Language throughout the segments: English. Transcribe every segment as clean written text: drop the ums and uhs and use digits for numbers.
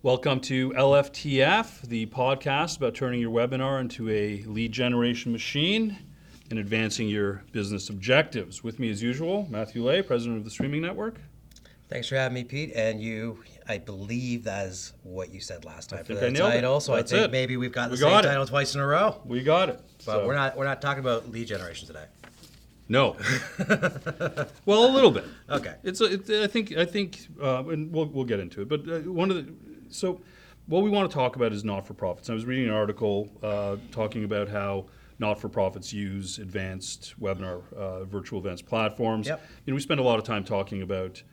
Welcome to LFTF, the podcast about turning your webinar into a lead generation machine and advancing your business objectives. With me as usual, Matthew Lay, President of the Streaming Network. Thanks for having me, Pete. And you, I believe that is what you said last time I for think the I nailed title. it. So That's I think it. maybe we've got We the same got it. title twice in a row. We got it. But we're not talking about lead generation today. No. Well, a little bit. Okay. I think, and we'll get into it. But so what we want to talk about is not-for-profits. I was reading an article talking about how not-for-profits use advanced webinar virtual events platforms. Yep. We spend a lot of time talking about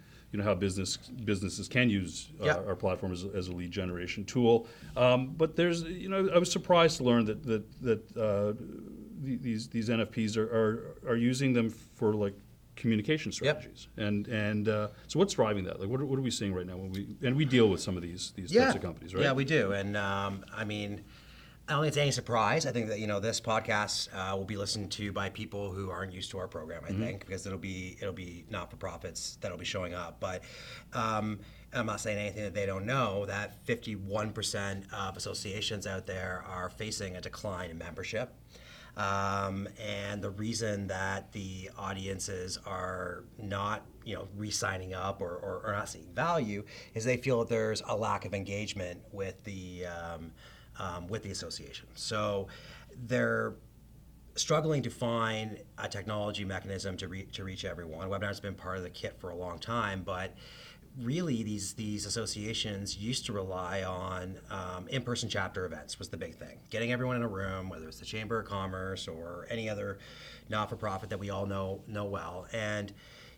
how businesses can use our platform as a lead generation tool. But there's I was surprised to learn that these NFPs are using them for like communication strategies. Yep. And so what's driving that? Like what are we seeing right now when we deal with some of these types of companies, right? Yeah, we do. And I don't think it's any surprise. I think that this podcast will be listened to by people who aren't used to our program. I think because it'll be not-for-profits that'll be showing up. But I'm not saying anything that they don't know. That 51% of associations out there are facing a decline in membership. And the reason that the audiences are not, re-signing up or not seeing value is they feel that there's a lack of engagement with the association. So they're struggling to find a technology mechanism to reach everyone. Webinar's been part of the kit for a long time, but really these associations used to rely on in-person chapter events was the big thing. Getting everyone in a room, whether it's the Chamber of Commerce or any other not-for-profit that we all know well. And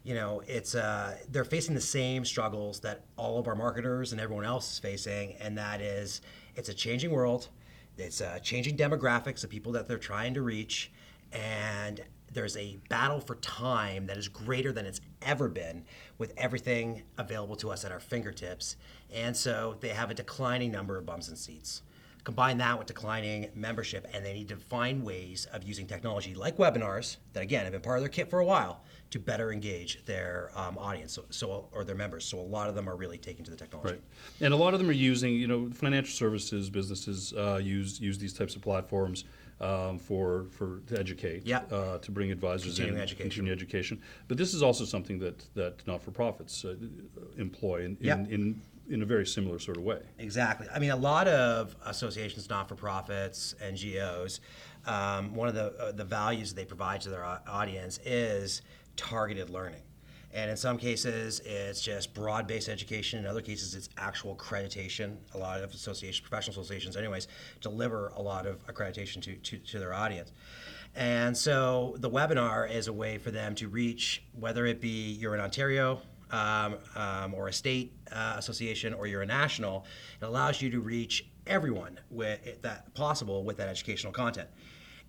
they're facing the same struggles that all of our marketers and everyone else is facing, and that is it's a changing world, it's changing demographics of people that they're trying to reach, and there's a battle for time that is greater than it's ever been with everything available to us at our fingertips. And so they have a declining number of bums and seats. Combine that with declining membership, and they need to find ways of using technology like webinars that, again, have been part of their kit for a while to better engage their audience or their members. So a lot of them are really taking to the technology. Right. And a lot of them are using, financial services businesses use these types of platforms to educate, to bring advisors Continuing in, continuing education. But this is also something that not-for-profits employ in a very similar sort of way. Exactly. A lot of associations, not-for-profits, NGOs, one of the values they provide to their audience is targeted learning. And in some cases, it's just broad-based education. In other cases, it's actual accreditation. A lot of professional associations anyways, deliver a lot of accreditation to their audience. And so the webinar is a way for them to reach, whether it be you're in Ontario, or a state association, or you're a national. It allows you to reach everyone with that educational content.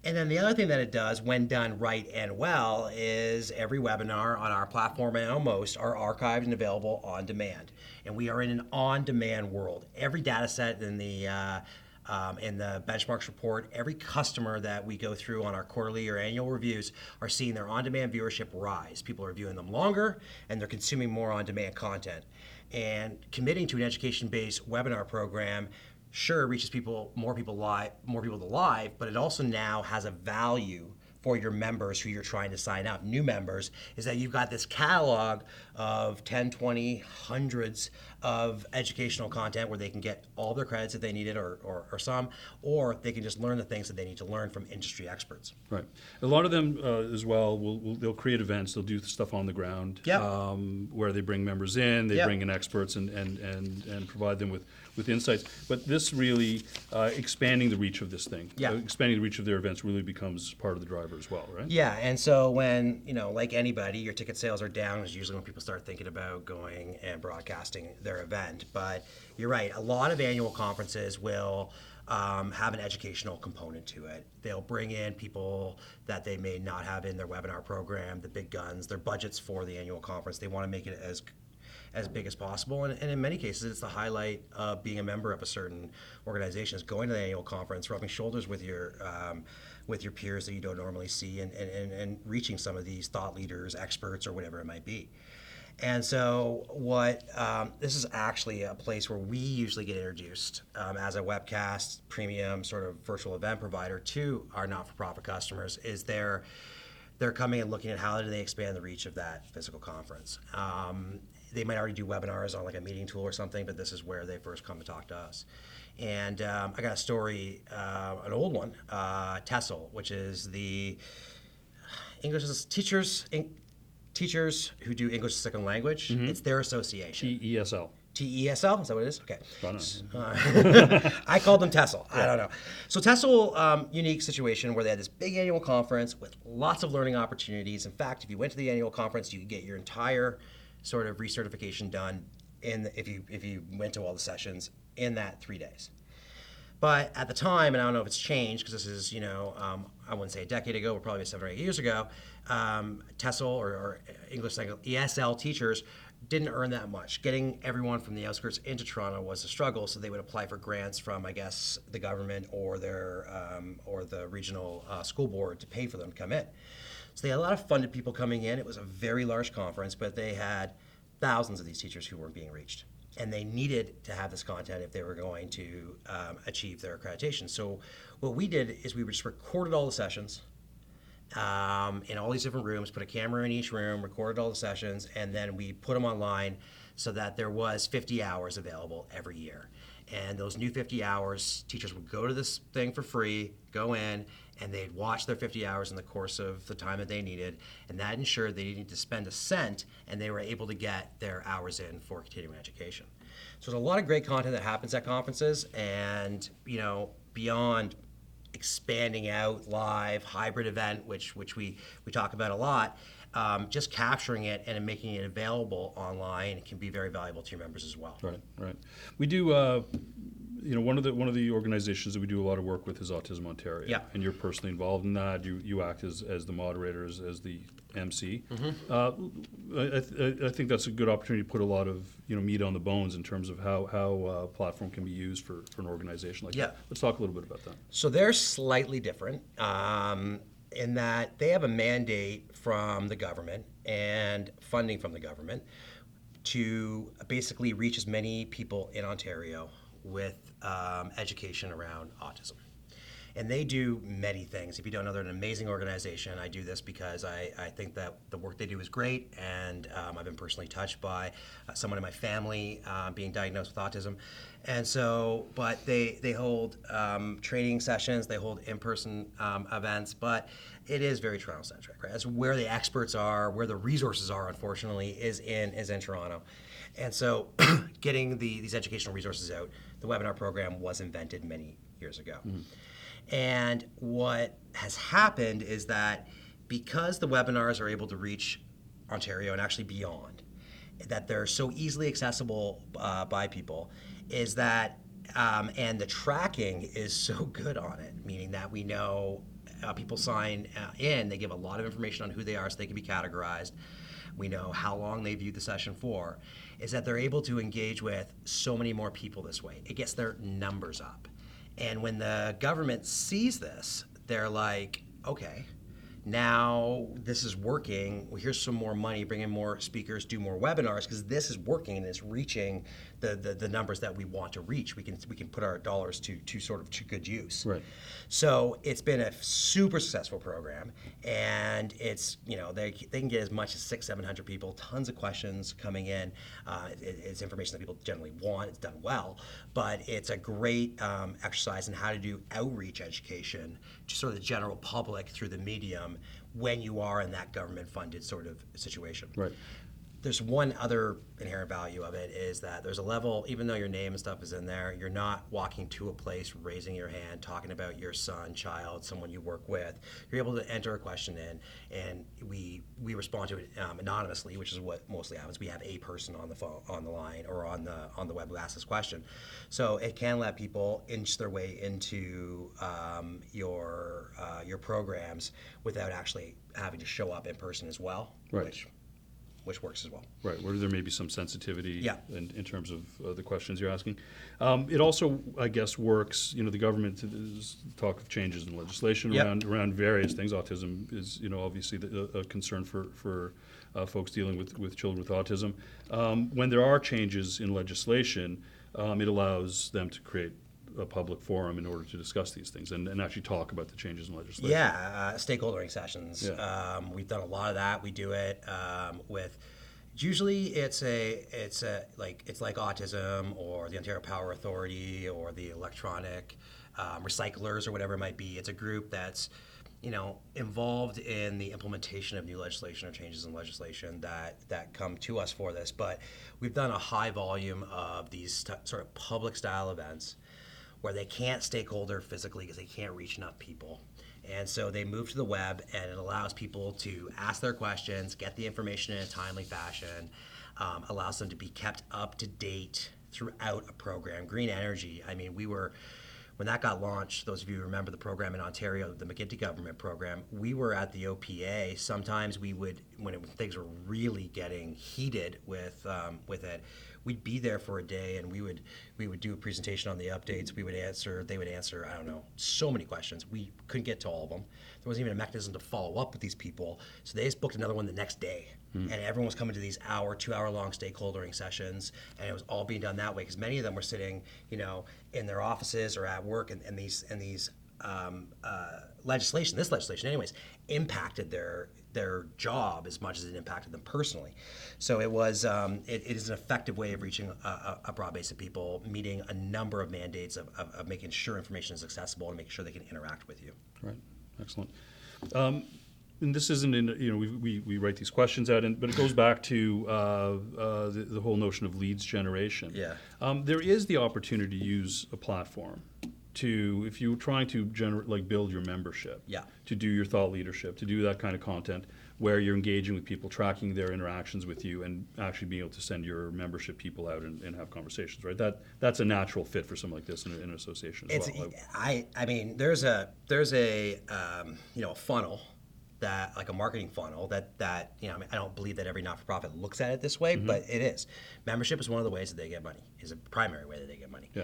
And then the other thing that it does, when done right and well, is every webinar on our platform and on most are archived and available on demand. And we are in an on-demand world. Every data set in the benchmarks report, every customer that we go through on our quarterly or annual reviews are seeing their on-demand viewership rise. People are viewing them longer, and they're consuming more on-demand content. And committing to an education-based webinar program sure reaches more people to live, but it also now has a value for your members who you're trying to sign up. New members is that you've got this catalog of 10, 20, hundreds of educational content where they can get all their credits if they need it or some, or they can just learn the things that they need to learn from industry experts. Right. A lot of them as well, they'll create events, they'll do stuff on the ground where they bring members in, they bring in experts and provide them with insights. But this really, expanding the reach of this thing, expanding the reach of their events really becomes part of the driver as well, right? Yeah, and so when, like anybody, your ticket sales are down is usually when people start thinking about going and broadcasting their event. But you're right, a lot of annual conferences will have an educational component to it. They'll bring in people that they may not have in their webinar program, the big guns, their budgets for the annual conference. They want to make it as big as possible, and in many cases, it's the highlight of being a member of a certain organization, is going to the annual conference, rubbing shoulders with your peers that you don't normally see, and reaching some of these thought leaders, experts, or whatever it might be. And so this is actually a place where we usually get introduced as a webcast premium sort of virtual event provider to our not-for-profit customers, is they're coming and looking at how do they expand the reach of that physical conference. They might already do webinars on like a meeting tool or something, but this is where they first come to talk to us. And I got a story, an old one, TESOL, which is the English teachers who do English as a second language. It's their association. TESL. TESL, is that what it is? Okay. Right. I called them TESOL. I don't know. So TESOL, unique situation where they had this big annual conference with lots of learning opportunities. In fact, if you went to the annual conference, you could get your entire sort of recertification done if you went to all the sessions in that 3 days. But at the time, and I don't know if it's changed because this is, I wouldn't say a decade ago, but probably 7 or 8 years ago, TESOL or English ESL teachers didn't earn that much. Getting everyone from the outskirts into Toronto was a struggle, so they would apply for grants from, I guess, the government or the regional school board to pay for them to come in. So they had a lot of funded people coming in. It was a very large conference, but they had thousands of these teachers who weren't being reached. And they needed to have this content if they were going to achieve their accreditation. So what we did is we just recorded all the sessions in all these different rooms, put a camera in each room, recorded all the sessions, and then we put them online so that there was 50 hours available every year. And those new 50 hours, teachers would go to this thing for free, go in, and they'd watch their 50 hours in the course of the time that they needed, and that ensured they didn't need to spend a cent, and they were able to get their hours in for continuing education. So there's a lot of great content that happens at conferences, and beyond expanding out live hybrid event, which we talk about a lot, just capturing it and making it available online can be very valuable to your members as well. Right. We do. One of the organizations that we do a lot of work with is Autism Ontario. Yeah. And you're personally involved in that. You act as the moderator, as the MC. I think that's a good opportunity to put a lot of meat on the bones in terms of how platform can be used for an organization like that. Let's talk a little bit about that. So they're slightly different in that they have a mandate from the government and funding from the government to basically reach as many people in Ontario with education around autism. And they do many things. If you don't know, they're an amazing organization. I do this because I think that the work they do is great, and I've been personally touched by someone in my family being diagnosed with autism. And so, but they hold training sessions, they hold in-person events, but it is very Toronto-centric, right? That's where the experts are, where the resources are, unfortunately, is in Toronto. And so getting these educational resources out, the webinar program was invented many years ago. And what has happened is that because the webinars are able to reach Ontario and actually beyond, that they're so easily accessible by people, is that, and the tracking is so good on it, meaning that we know people sign in, they give a lot of information on who they are so they can be categorized. We know how long they viewed the session for, is that they're able to engage with so many more people this way. It gets their numbers up. And when the government sees this, they're like, okay, now this is working. Well, here's some more money, bring in more speakers, do more webinars, because this is working and it's reaching the numbers that we want to reach. We can put our dollars to good use. Right. So it's been a super successful program, and it's they can get as much as 600-700 people, tons of questions coming in. It's information that people generally want. It's done well, but it's a great exercise in how to do outreach education to sort of the general public through the medium when you are in that government-funded sort of situation. Right. There's one other inherent value of it is that there's a level, even though your name and stuff is in there, you're not walking to a place, raising your hand, talking about your son, child, someone you work with. You're able to enter a question in, and we respond to it anonymously, which is what mostly happens. We have a person on the phone, on the line, or on the web who asks this question. So it can let people inch their way into your programs without actually having to show up in person as well. Right. Which works as well. Right, where there may be some sensitivity in terms of the questions you're asking. It also, I guess, works, the government is talk of changes in legislation around various things. Autism is, obviously a concern for folks dealing with children with autism. When there are changes in legislation, it allows them to create a public forum in order to discuss these things and actually talk about the changes in legislation. Yeah, stakeholdering sessions. Yeah. We've done a lot of that. We do it with. Usually, it's like autism or the Ontario Power Authority or the electronic recyclers or whatever it might be. It's a group that's involved in the implementation of new legislation or changes in legislation that come to us for this. But we've done a high volume of these sort of public style events where they can't stakeholder physically because they can't reach enough people. And so they move to the web, and it allows people to ask their questions, get the information in a timely fashion, allows them to be kept up to date throughout a program. Green energy, I mean, when that got launched, those of you who remember the program in Ontario, the McGuinty government program, we were at the OPA. Sometimes we would, things were really getting heated with it, we'd be there for a day, and we would do a presentation on the updates. They would answer, I don't know, so many questions. We couldn't get to all of them. There wasn't even a mechanism to follow up with these people. So they just booked another one the next day. And everyone was coming to these 2-hour long stakeholdering sessions, and it was all being done that way because many of them were sitting, in their offices or at work, and these this legislation anyways, impacted their job as much as it impacted them personally. So it was it is an effective way of reaching a broad base of people, meeting a number of mandates of making sure information is accessible and making sure they can interact with you. Right, excellent. And this isn't in, we write these questions out, but it goes back to the whole notion of leads generation. Yeah. There is the opportunity to use a platform if you're trying to build your membership, Yeah. to do your thought leadership, to do that kind of content where you're engaging with people, tracking their interactions with you, and actually being able to send your membership people out and have conversations, right? That's a natural fit for something like this in an association as well. I mean, there's a funnel that, like a marketing funnel that I don't believe that every not-for-profit looks at it this way, but it is. Membership is one of the ways that they get money, is a primary way that they get money. Yeah.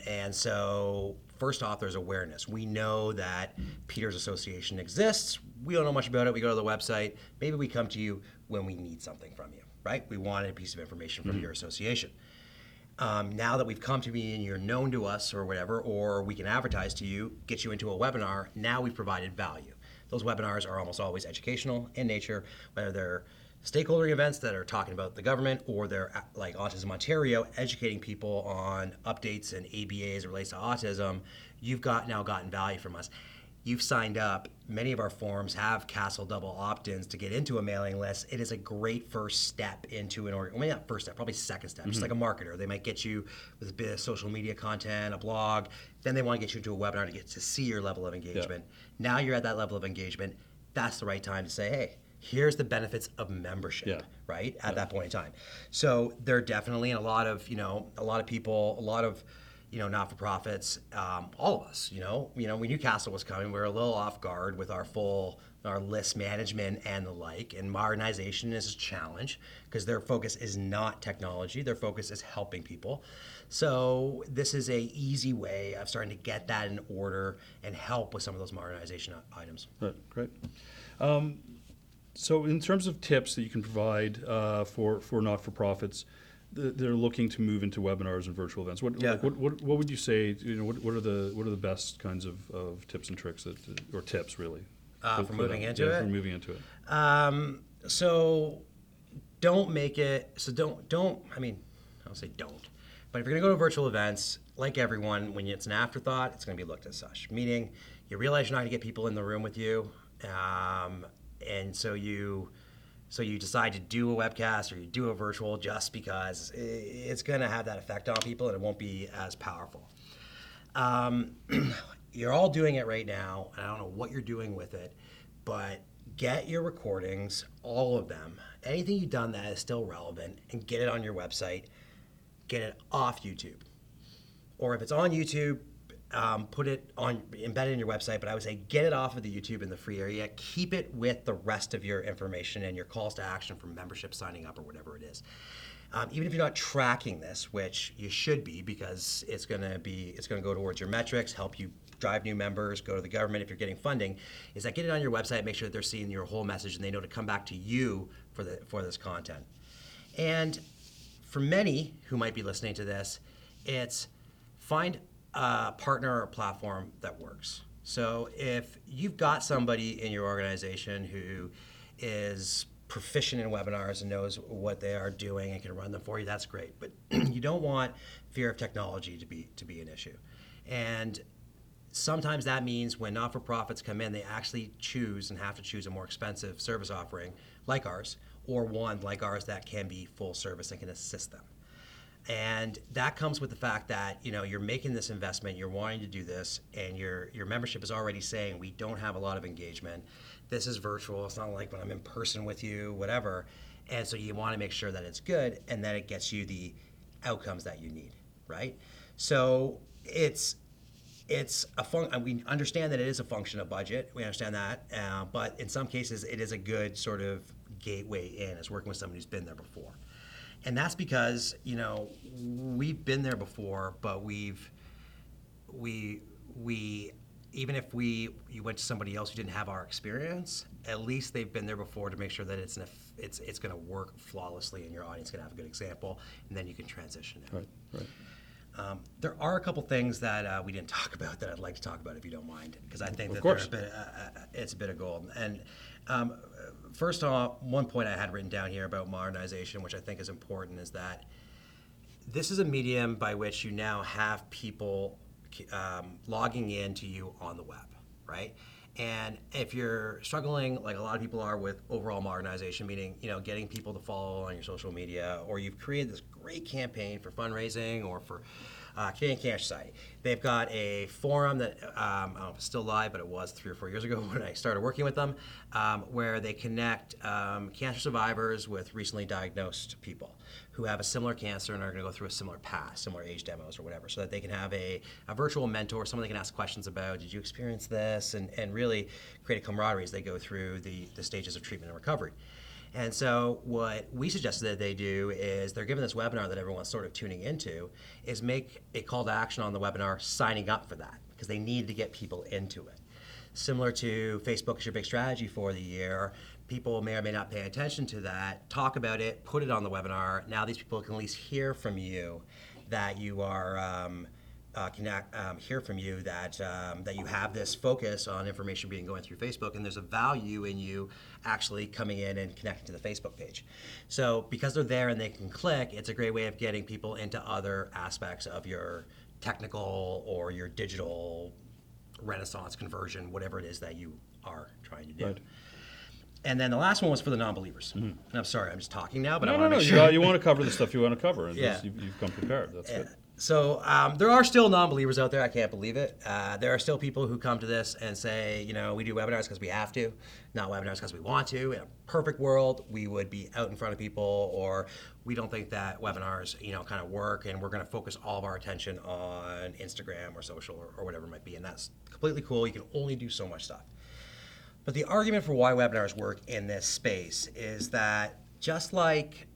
And so first off, there's awareness. We know that Peter's Association exists. We don't know much about it. We go to the website. Maybe we come to you when we need something from you, right? We wanted a piece of information from your association. Now that we've come to be and you're known to us or whatever, or we can advertise to you, get you into a webinar, now we've provided value. Those webinars are almost always educational in nature, whether they're stakeholder events that are talking about the government, or they're like Autism Ontario, educating people on updates and ABA as it relates to autism. You've now gotten value from us. You've signed up. Many of our forums have Castle double opt-ins to get into a mailing list. It is a great first step into an maybe not first step, probably second step. Just like a marketer, they might get you with a bit of social media content, a blog. Then they want to get you into a webinar to get to see your level of engagement. Yeah. Now you're at that level of engagement. That's the right time to say, hey, here's the benefits of membership, right? At that point in time. So they're definitely, and a lot of people, not-for-profits, all of us, we knew Castle was coming. We were a little off guard with our list management and the like, and modernization is a challenge because their focus is not technology. Their focus is helping people. So this is a easy way of starting to get that in order and help with some of those modernization items. Right, great. So in terms of tips that you can provide for not-for-profits, they're looking to move into webinars and virtual events. What would you say? What are the best kinds of tips and tricks or tips really for moving into it? For moving into it. So don't make it. So don't. I mean, I'll say don't. But if you're going to go to virtual events, like everyone, when it's an afterthought, it's going to be looked as such. Meaning, you realize you're not going to get people in the room with you, and so you decide to do a webcast or you do a virtual just because it's going to have that effect on people and it won't be as powerful. You're all doing it right now, and I don't know what you're doing with it, but get your recordings, all of them, anything you've done that is still relevant, and get it on your website. Get it off YouTube. Or if it's on YouTube, put it on, embed it in your website, but I would say get it off of the YouTube in the free area. Keep it with the rest of your information and your calls to action for membership signing up or whatever it is. Even if you're not tracking this, which you should be, because it's going to go towards your metrics, help you drive new members, go to the government if you're getting funding, is that get it on your website, make sure that they're seeing your whole message and they know to come back to you for this content. And for many who might be listening to this, it's find a partner or platform that works. So if you've got somebody in your organization who is proficient in webinars and knows what they are doing and can run them for you, that's great. But you don't want fear of technology to be an issue. And sometimes that means when not-for-profits come in, they actually choose and have to choose a more expensive service offering like ours, or one like ours that can be full service and can assist them. And that comes with the fact that you're making this investment, you're wanting to do this, and your membership is already saying we don't have a lot of engagement. This is virtual. It's not like when I'm in person with you, whatever. And so you want to make sure that it's good and that it gets you the outcomes that you need, right? So it's we understand that it is a function of budget. We understand that, but in some cases, it is a good sort of gateway in. It's working with somebody who's been there before. And that's because, we've been there before, but we even if you went to somebody else who didn't have our experience, at least they've been there before to make sure that it's going to work flawlessly and your audience can have a good example, and then you can transition it. Right. There are a couple things that we didn't talk about that I'd like to talk about if you don't mind, because I think it's a bit of gold. And first off, one point I had written down here about modernization, which I think is important, is that this is a medium by which you now have people logging in to you on the web, right? And if you're struggling, like a lot of people are, with overall modernization, meaning getting people to follow on your social media, or you've created this great campaign for fundraising or for Canadian Cancer Society. They've got a forum that I don't know if it's still live, but it was 3 or 4 years ago when I started working with them, where they connect cancer survivors with recently diagnosed people who have a similar cancer and are going to go through a similar path, similar age demos or whatever, so that they can have a virtual mentor, someone they can ask questions about. Did you experience this? And really create a camaraderie as they go through the stages of treatment and recovery. And so what we suggested that they do is they're given this webinar that everyone's sort of tuning into, is make a call to action on the webinar signing up for that, because they need to get people into it. Similar to Facebook is your big strategy for the year, people may or may not pay attention to that, talk about it, put it on the webinar. Now these people can at least hear from you that you are hear from you that you have this focus on information going through Facebook, and there's a value in you actually coming in and connecting to the Facebook page. So because they're there and they can click, it's a great way of getting people into other aspects of your technical or your digital renaissance conversion, whatever it is that you are trying to do. Right. And then the last one was for the non-believers. Mm-hmm. And I'm sorry, I'm just talking now, but I want to make sure. you want to cover the stuff you want to cover, and Yeah. you've come prepared. That's good. So there are still non-believers out there. I can't believe it. There are still people who come to this and say, we do webinars because we have to, not webinars because we want to. In a perfect world, we would be out in front of people, or we don't think that webinars, kind of work, and we're going to focus all of our attention on Instagram or social or whatever it might be. And that's completely cool. You can only do so much stuff. But the argument for why webinars work in this space is that just like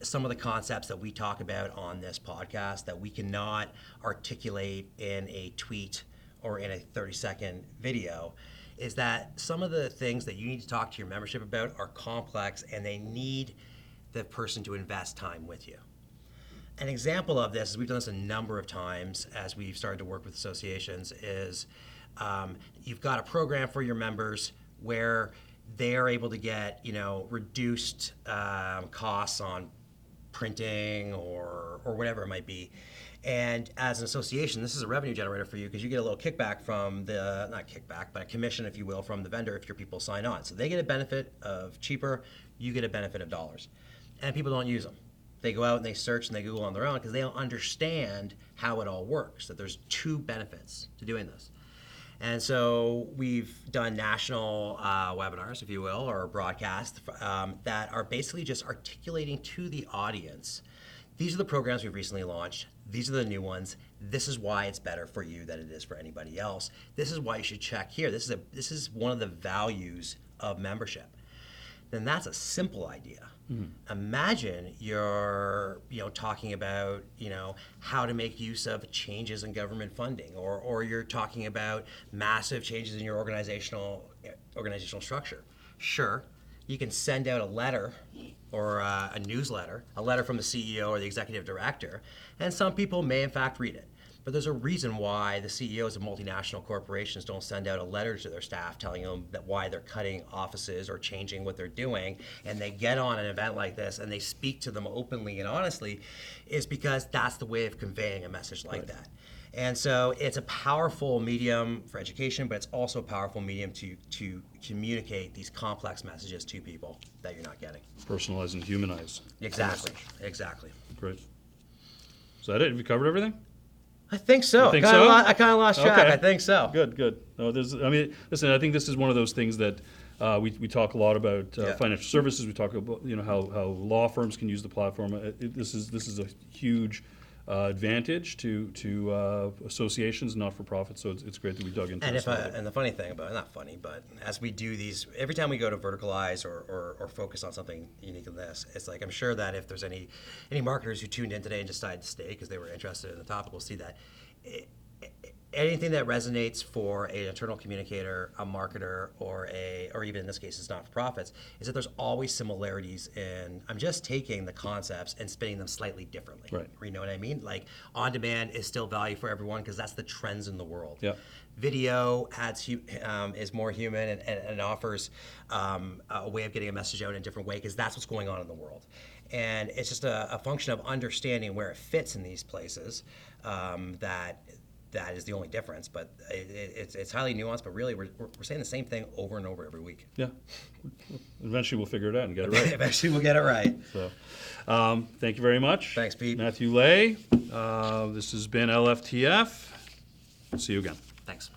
some of the concepts that we talk about on this podcast that we cannot articulate in a tweet or in a 30-second video, is that some of the things that you need to talk to your membership about are complex, and they need the person to invest time with you. An example of this, we've done this a number of times as we've started to work with associations, is you've got a program for your members where they are able to get reduced costs on printing or whatever it might be. And as an association, this is a revenue generator for you, because you get a little kickback from not kickback, but a commission, if you will, from the vendor if your people sign on. So they get a benefit of cheaper, you get a benefit of dollars. And people don't use them. They go out and they search and they Google on their own because they don't understand how it all works, that there's 2 benefits to doing this. And so we've done national webinars, if you will, or broadcasts that are basically just articulating to the audience, these are the programs we've recently launched, these are the new ones, this is why it's better for you than it is for anybody else, this is why you should check here, this is one of the values of membership. Then that's a simple idea. Mm-hmm. Imagine you're talking about how to make use of changes in government funding, or you're talking about massive changes in your organizational structure. Sure, you can send out a letter or a newsletter, a letter from the CEO or the executive director, and some people may in fact read it. But there's a reason why the CEOs of multinational corporations don't send out a letter to their staff telling them that why they're cutting offices or changing what they're doing, and they get on an event like this and they speak to them openly and honestly, is because that's the way of conveying a message like that. And so it's a powerful medium for education, but it's also a powerful medium to communicate these complex messages to people that you're not getting. Personalize and humanize. Exactly. Great. Is that it? Have we covered everything? I think so. You think so? I kind of lost track. Okay. I think so. Good. No, listen, I think this is one of those things that we talk a lot about financial services. We talk about how law firms can use the platform. This is a huge advantage to associations, not for profit. So it's great that we dug into And this. and the funny thing about not funny, but as we do these, every time we go to verticalize or focus on something unique in this, it's like I'm sure that if there's any marketers who tuned in today and decided to stay because they were interested in the topic, will see that anything that resonates for an internal communicator, a marketer, or even in this case, it's not for profits, is that there's always similarities in. I'm just taking the concepts and spinning them slightly differently. Right. You know what I mean? Like on demand is still value for everyone because that's the trends in the world. Yeah. Video is more human and offers a way of getting a message out in a different way because that's what's going on in the world. And it's just a function of understanding where it fits in these places that is the only difference, but it's highly nuanced. But really, we're saying the same thing over and over every week. Yeah. Eventually, we'll figure it out and get it right. Eventually, we'll get it right. So, thank you very much. Thanks, Pete. Matthew Lay. This has been LFTF. See you again. Thanks.